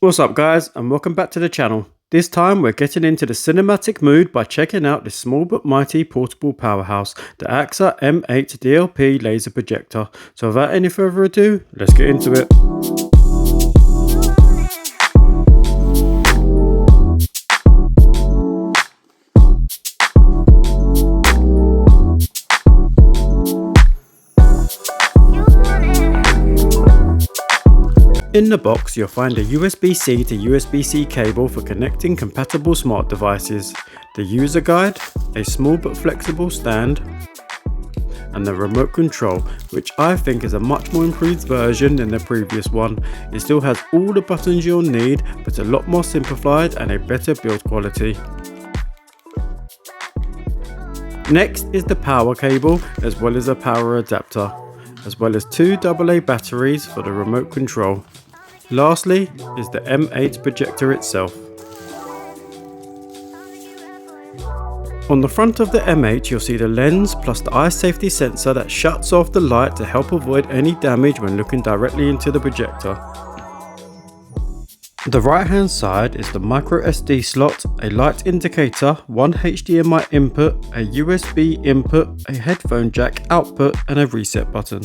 What's up guys, and welcome back to the channel. This time we're getting into the cinematic mood by checking out this small but mighty portable powerhouse, the Aaxa M8 DLP laser projector. So without any further ado, let's get into it. In the box, you'll find a USB-C to USB-C cable for connecting compatible smart devices, the user guide, a small but flexible stand, and the remote control, which I think is a much more improved version than the previous one. It still has all the buttons you'll need, but a lot more simplified and a better build quality. Next is the power cable, as well as a power adapter, as well as two AA batteries for the remote control. Lastly is the M8 projector itself. On the front of the M8 you'll see the lens plus the eye safety sensor that shuts off the light to help avoid any damage when looking directly into the projector. The right hand side is the microSD slot, a light indicator, one HDMI input, a USB input, a headphone jack output and a reset button.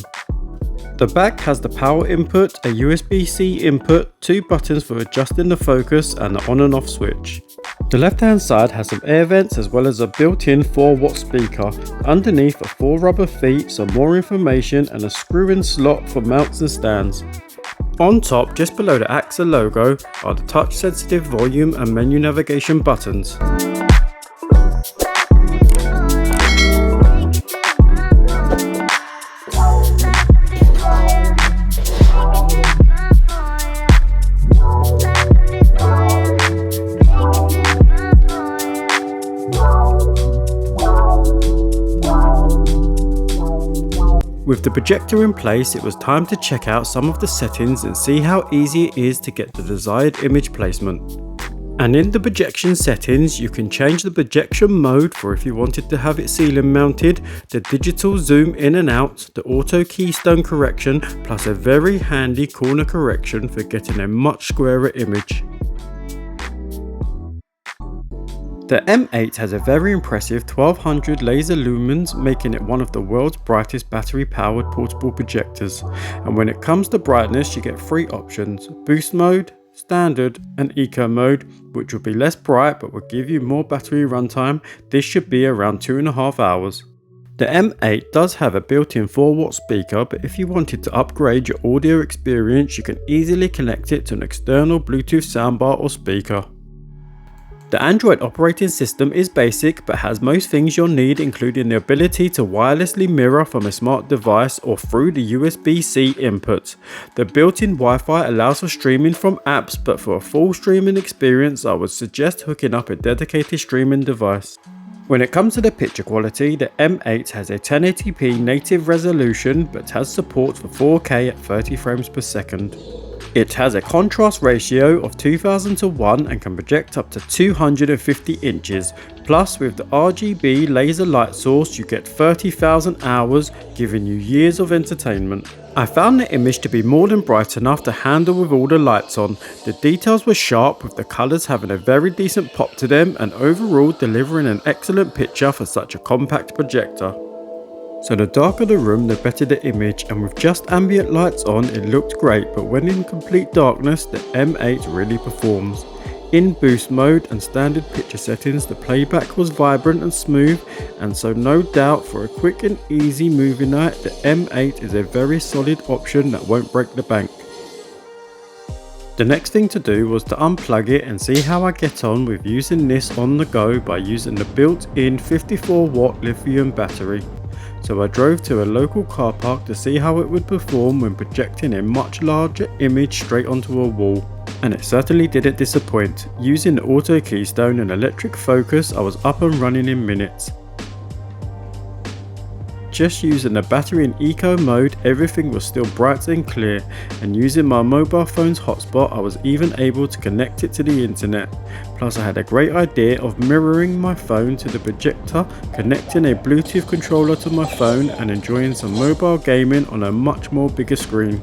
The back has the power input, a USB-C input, two buttons for adjusting the focus and the on and off switch. The left hand side has some air vents as well as a built-in 4-watt speaker. Underneath are 4 rubber feet, some more information and a screw-in slot for mounts and stands. On top, just below the Aaxa logo, are the touch sensitive volume and menu navigation buttons. With the projector in place, it was time to check out some of the settings and see how easy it is to get the desired image placement. And in the projection settings, you can change the projection mode for if you wanted to have it ceiling mounted, the digital zoom in and out, the auto keystone correction, plus a very handy corner correction for getting a much squarer image. The M8 has a very impressive 1200 laser lumens, making it one of the world's brightest battery powered portable projectors. And when it comes to brightness, you get 3 options: boost mode, standard and eco mode, which will be less bright but will give you more battery runtime. This should be around 2.5 hours. The M8 does have a built-in 4-watt speaker, but if you wanted to upgrade your audio experience, you can easily connect it to an external Bluetooth soundbar or speaker. The Android operating system is basic but has most things you'll need, including the ability to wirelessly mirror from a smart device or through the USB-C input. The built-in Wi-Fi allows for streaming from apps, but for a full streaming experience I would suggest hooking up a dedicated streaming device. When it comes to the picture quality, the M8 has a 1080p native resolution but has support for 4K at 30 frames per second. It has a contrast ratio of 2000:1 and can project up to 250 inches. Plus, with the RGB laser light source, you get 30,000 hours, giving you years of entertainment. I found the image to be more than bright enough to handle with all the lights on. The details were sharp, with the colours having a very decent pop to them, and overall delivering an excellent picture for such a compact projector. So the darker the room, the better the image, and with just ambient lights on it looked great, but when in complete darkness the M8 really performs. In boost mode and standard picture settings, the playback was vibrant and smooth, and so no doubt for a quick and easy movie night the M8 is a very solid option that won't break the bank. The next thing to do was to unplug it and see how I get on with using this on the go by using the built-in 54-watt lithium battery. So I drove to a local car park to see how it would perform when projecting a much larger image straight onto a wall. And it certainly didn't disappoint. Using the auto keystone and electric focus, I was up and running in minutes. Just using the battery in eco mode, everything was still bright and clear, and using my mobile phone's hotspot I was even able to connect it to the internet. Plus I had a great idea of mirroring my phone to the projector, connecting a Bluetooth controller to my phone and enjoying some mobile gaming on a much more bigger screen.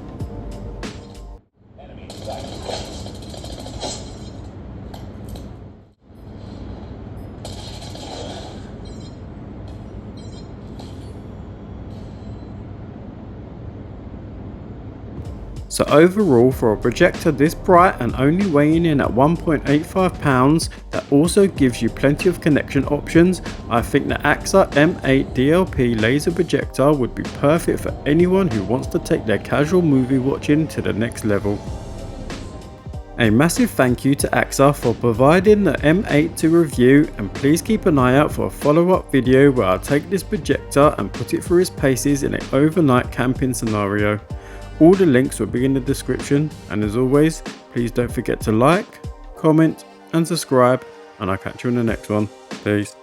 So overall, for a projector this bright and only weighing in at 1.85 pounds, that also gives you plenty of connection options, I think the Aaxa M8 DLP laser projector would be perfect for anyone who wants to take their casual movie watching to the next level. A massive thank you to Aaxa for providing the M8 to review, and please keep an eye out for a follow-up video where I'll take this projector and put it through its paces in an overnight camping scenario. All the links will be in the description, and as always, please don't forget to like, comment and subscribe, and I'll catch you in the next one. Peace.